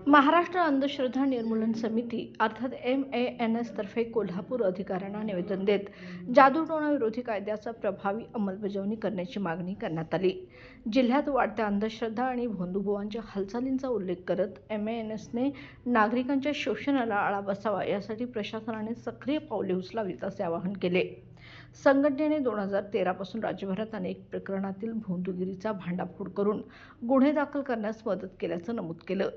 महाराष्ट्र अंधश्रद्धा निर्मूलन समिती अर्थात MANS तर्फे कोल्हापूर अधिकाऱ्यांना निवेदन देत जादूटोणा विरोधी कायद्याचा प्रभावी अंमलबजावणी करण्याची मागणी करण्यात आली। जिल्ह्यात वाढत्या अंधश्रद्धा आणि भोंदूभुवांच्या हालचालींचा उल्लेख करत MANSने नागरिकांच्या शोषणाला आळा बसावा यासाठी प्रशासनाने सक्रिय पावले उचलावीत असे आवाहन केले। संघटनेने 2013 पासून राज्यभरात अनेक प्रकरणातील भोंदूगिरीचा भांडाफोड करून गुन्हे दाखल करण्यास मदत केल्याचं नमूद केलं।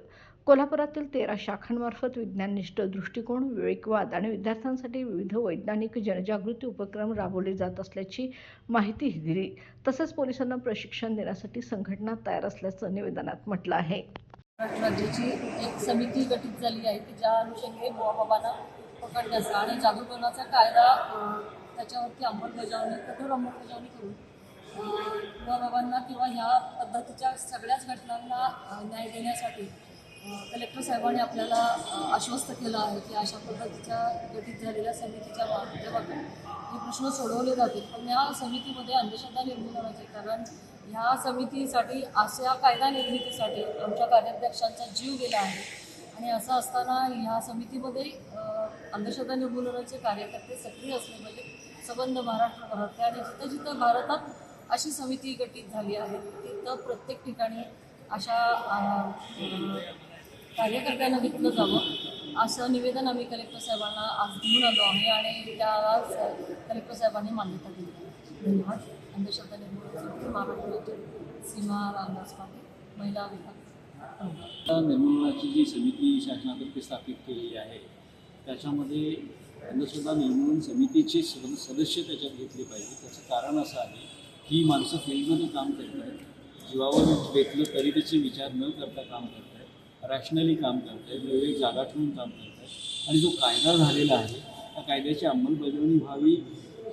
कोल्हापुरातील 13 शाखांमार्फत विज्ञाननिष्ठ दृष्टिकोन, विवेकवाद आणि विद्यार्थ्यांसाठी विविध वैज्ञानिक जनजागृती उपक्रम राबवले जात असल्याची माहितीही दिली। तसेच पोलिसांना प्रशिक्षण देण्यासाठी संघटना तयार असल्याचं निवेदनात म्हटलं आहे। महाराष्ट्र राज्याची एक समिती गठीत झाली आहे की ज्या अनुषंगाने बुवाबाबांना पकडण्याचा आणि जादूटोणाचा कायदा त्याच्यावरती अंमलबजावणी कठोर अंमलबजावणी करून बुवाबाबांना किंवा ह्या पद्धतीच्या सगळ्याच घटनांना न्याय देण्यासाठी कलेक्टर साहेबांनी आपल्याला आश्वस्त केलं आहे की अशा पद्धतीच्या गठीत झालेल्या समितीच्या माध्यमातून हे प्रश्न सोडवले जातील। पण या समितीमध्ये अंधश्रद्धा निर्मूलनाचे, कारण ह्या समितीसाठी अशा कायदा निर्मितीसाठी आमच्या कार्याध्यक्षांचा जीव गेला आहे आणि असं असताना ह्या समितीमध्ये अंधश्रद्धा निर्मूलनाचे कार्यकर्ते सक्रिय असले पाहिजे सबंध महाराष्ट्रभरातले, आणि जिथं जिथं भारतात अशी समिती गठीत झाली आहे तिथं प्रत्येक ठिकाणी अशा कार्यकर्त्यांना घेतलं जावं असं निवेदन आम्ही कलेक्टर साहेबांना आज घेऊन आलो आहे आणि त्याला कलेक्टर साहेबांनी मान्यता दिली आहे। धन्यवाद। अंधश्रद्धा निर्मूलन महाराष्ट्र सीमा रामदास पाटील, महिला विभाग। निर्मूलनाची जी समिती शासनातर्फे स्थापित केलेली आहे त्याच्यामध्ये अंधश्रद्धा निर्मूलन समितीचे सदस्य त्याच्यात घेतले पाहिजे। त्याचं कारण असं आहे की माणसं फील्डमध्ये काम करत आहेत, जीवावर बेतलं तरी त्याचे विचार न करता काम करत आहेत, रॅशनली काम करत आहेत, विवेक जागा ठेवून काम करत आहेत आणि जो कायदा झालेला आहे त्या कायद्याची अंमलबजावणी व्हावी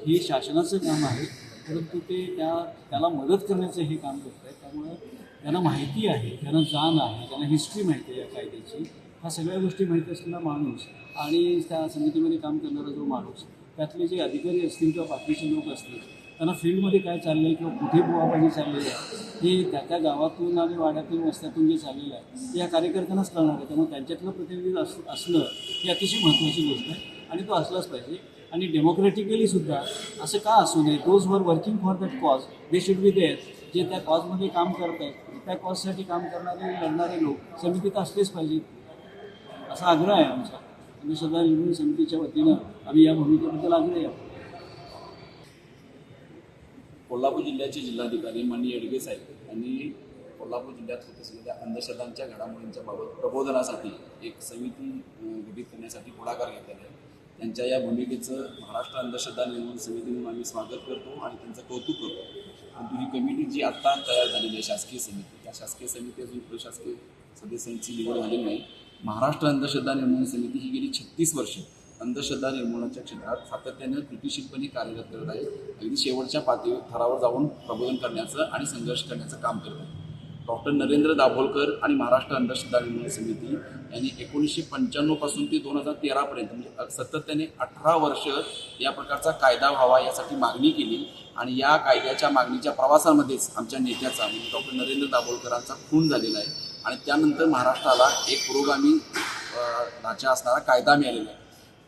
हे शासनाचं काम आहे, परंतु ते त्याला मदत करण्याचं हे काम करत आहेत। त्यामुळे त्यांना माहिती आहे, त्यांना जाण आहे, त्यांना हिस्ट्री माहिती आहे या कायद्याची। ह्या सगळ्या गोष्टी माहिती असलेला माणूस आणि त्या समितीमध्ये काम करणारा जो माणूस, त्यातले जे अधिकारी असतील किंवा बाकीचे लोक असतील, त्यांना फील्डमध्ये काय चाललं आहे किंवा कुठे बुवाबाजी चाललेली आहे हे त्या गावातून आणि वाड्यातून वस्त्यातून जे चाललेलं आहे ते या कार्यकर्त्यांनाच कळणार आहे। त्यामुळे त्यांच्यातलं प्रतिनिधी असणं ही अतिशय महत्त्वाची गोष्ट आहे आणि तो असलाच पाहिजे। आणि डेमोक्रॅटिकली सुद्धा असं का असू नये, those were working for that cause they should be there. जे त्या कॉजमध्ये काम करत आहेत, त्या कॉजसाठी काम करणारे लढणारे लोक समितीत असलेच पाहिजेत असा आग्रह आहे आमचा। अंधश्रद्धा निर्मूलन समितीच्या वतीनं आम्ही या भूमिकेबद्दल आग्रही आहोत। कोल्हापूर जिल्ह्याचे जिल्हाधिकारी माननीय येडगे साहेब यांनी कोल्हापूर जिल्ह्यात होत असलेल्या अंधश्रद्धांच्या घडामोडींच्या बाबत प्रबोधनासाठी एक समिती गठीत करण्यासाठी पुढाकार घेतलेला आहे। त्यांच्या या भूमिकेचं महाराष्ट्र अंधश्रद्धा निर्मूलन समिती म्हणून आम्ही स्वागत करतो आणि त्यांचं कौतुक करतो। परंतु ही कमिटी जी आत्ता तयार झालेली आहे शासकीय समिती, त्या शासकीय समिती अजून प्रशासकीय सदस्यांची निवड झालेली नाही। महाराष्ट्र अंधश्रद्धा निर्मूलन समिती ही गेली 36 वर्ष अंधश्रद्धा निर्मूलनाच्या क्षेत्रात सातत्याने कृतिशीलपणे कार्यरत करत आहे। अगदी शेवटच्या थरावर जाऊन प्रबोधन करण्याचं आणि संघर्ष करण्याचं काम करत आहे। डॉक्टर नरेंद्र दाभोलकर आणि महाराष्ट्र अंधश्रद्धा निर्मूलन समिती यांनी 1995 पासून ते 2013 पर्यंत म्हणजे सातत्याने 18 वर्ष या प्रकारचा कायदा व्हावा यासाठी मागणी केली आणि या कायद्याच्या मागणीच्या प्रवासामध्येच आमच्या नेत्याचा म्हणजे डॉक्टर नरेंद्र दाभोलकरांचा खून झालेला आहे आणि त्यानंतर महाराष्ट्राला एक पुरोगामी ढाचा असणारा कायदा मिळालेला आहे।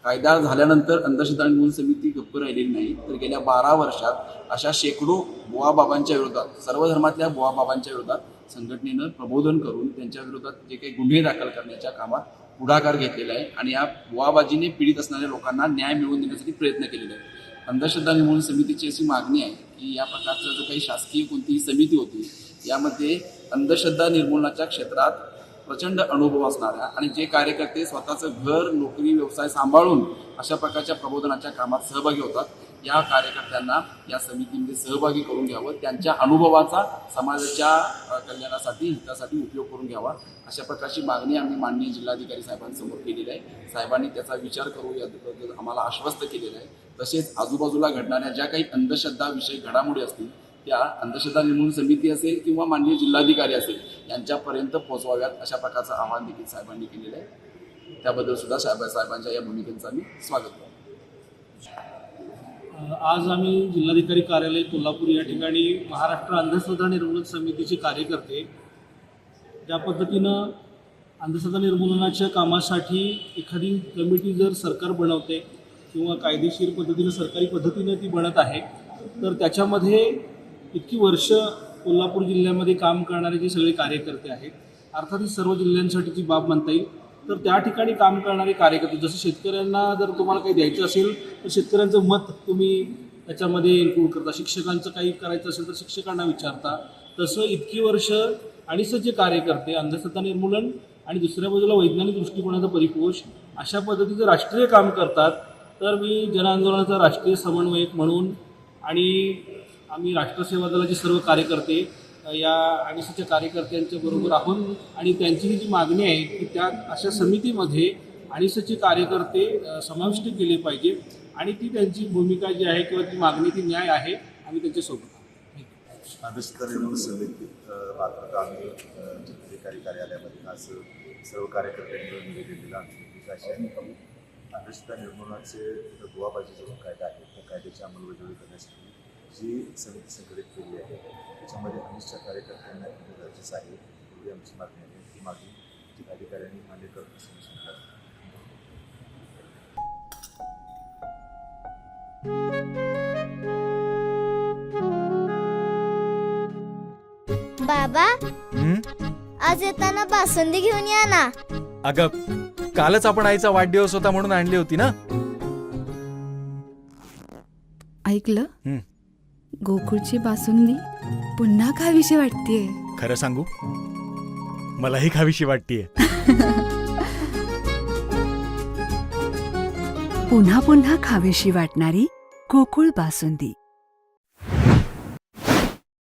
कायदा झाल्यानंतर अंधश्रद्धा निर्मूलन समिती गप्प राहिलेली नाही, तर गेल्या 12 वर्षात अशा शेकडो बुवाबाबांच्या विरोधात, सर्व धर्मातल्या बुवाबाबांच्या विरोधात संघटनेनं प्रबोधन करून त्यांच्या विरोधात जे काही गुन्हे दाखल करण्याच्या कामात पुढाकार घेतलेला आहे आणि या बुवाबाजीने पीडित असणाऱ्या लोकांना न्याय मिळवून देण्यासाठी प्रयत्न केलेले आहे। अंधश्रद्धा निर्मूलन समितीची अशी मागणी आहे की या प्रकारचा जो काही शासकीय कोणतीही समिती होती यामध्ये अंधश्रद्धा निर्मूलनाच्या क्षेत्रात प्रचंड अनुभव असणाऱ्या आणि जे कार्यकर्ते स्वतःचं घर, नोकरी, व्यवसाय सांभाळून अशा प्रकारच्या प्रबोधनाच्या कामात सहभागी होतात, या कार्यकर्त्यांना या समितीमध्ये सहभागी करून घ्यावं, त्यांच्या अनुभवाचा समाजाच्या कल्याणासाठी, हितासाठी उपयोग करून घ्यावा अशा प्रकारची मागणी आम्ही माननीय जिल्हाधिकारी साहेबांसमोर केलेली आहे। साहेबांनी त्याचा विचार करू याबद्दल आम्हाला आश्वस्त केलेलं आहे। तसेच आजूबाजूला घडणाऱ्या ज्या काही अंधश्रद्धाविषयक घडामोडी असतील त्या अंधश्रद्धा निर्मूलन समिती असेल किंवा माननीय जिल्हाधिकारी असेल यांच्यापर्यंत पोहोचवाव्यात अशा प्रकारचं आवाहन देखील साहेबांनी केलेलं आहे। त्याबद्दल सुद्धा साहेबांच्या या भूमिकेचं आम्ही स्वागत करतो। आज आम्ही जिल्हाधिकारी कार्यालय कोल्हापूर या ठिकाणी महाराष्ट्र अंधश्रद्धा निर्मूलन समितीचे कार्यकर्ते ज्या पद्धतीनं अंधश्रद्धा निर्मूलनाच्या कामासाठी एखादी कमिटी जर सरकार बनवते किंवा कायदेशीर पद्धतीनं सरकारी पद्धतीनं ती बनत आहे, तर त्याच्यामध्ये इतकी वर्ष कोल्हापूर जिल्ह्यामध्ये काम करणारे जे सगळे कार्यकर्ते आहेत, अर्थात ही सर्व जिल्ह्यांसाठीची बाब म्हणता येईल, तर त्या ठिकाणी काम करणारे कार्यकर्ते, जसं शेतकऱ्यांना जर तुम्हाला काही द्यायचं असेल तर शेतकऱ्यांचं मत तुम्ही त्याच्यामध्ये इन्क्लूड करता, शिक्षकांचं काही करायचं असेल तर शिक्षकांना विचारता, तसं इतकी वर्ष आणि सज्ज कार्यकर्ते अंधश्रद्धा निर्मूलन आणि दुसऱ्या बाजूला वैज्ञानिक दृष्टिकोनाचा परिपोष अशा पद्धतीचं राष्ट्रीय काम करतात. तर मी जनआंदोलनाचा राष्ट्रीय समन्वयक म्हणून आणि आम्ही राष्ट्रसेवा दलाचे सर्व कार्यकर्ते या अनिसच्या कार्यकर्त्यांच्या बरोबर आहोत आणि त्यांची ही जी मागणी आहे की त्या अशा समितीमध्ये अनिसचे कार्यकर्ते समाविष्ट केले पाहिजे आणि ती त्यांची भूमिका जी आहे किंवा ती मागणी ती न्याय आहे, आम्ही त्यांच्यासोबत आहोत. अंधश्रद्धा निर्मूलन समिती मार्फत आम्ही जिल्हाधिकारी कार्यालयामध्ये आज सर्व कार्यकर्त्यांनी निवेदन आमची भूमिका अशी आहे की अंधश्रद्धा निर्मूलनाचे दुवाबाजी जो कायदा आहे त्या कायद्याची अंमलबजावणी करण्यासाठी जी समिती संघटित केली आहे त्याच्यामध्ये अनिष्टच्या कार्यकर्त्यांना येणं गरजेचं आहे, एवढी आमची मागणी आहे. ती मागणी जिल्हाधिकाऱ्यांनी मान्य करत असल्याची शंका आहे. बाबा, आज येताना बासुंदी घेऊन या ना. अगं, कालच आपण आईचा वाढदिवस होता म्हणून आणली होती ना. ऐकलं, गोकुळची बासुंदी पुन्हा खावीशी वाटतेय. खरं सांगू, मलाही खावीशी वाटतेय. पुन्हा पुन्हा खावीशी वाटणारी गोकुळ बासुंदी.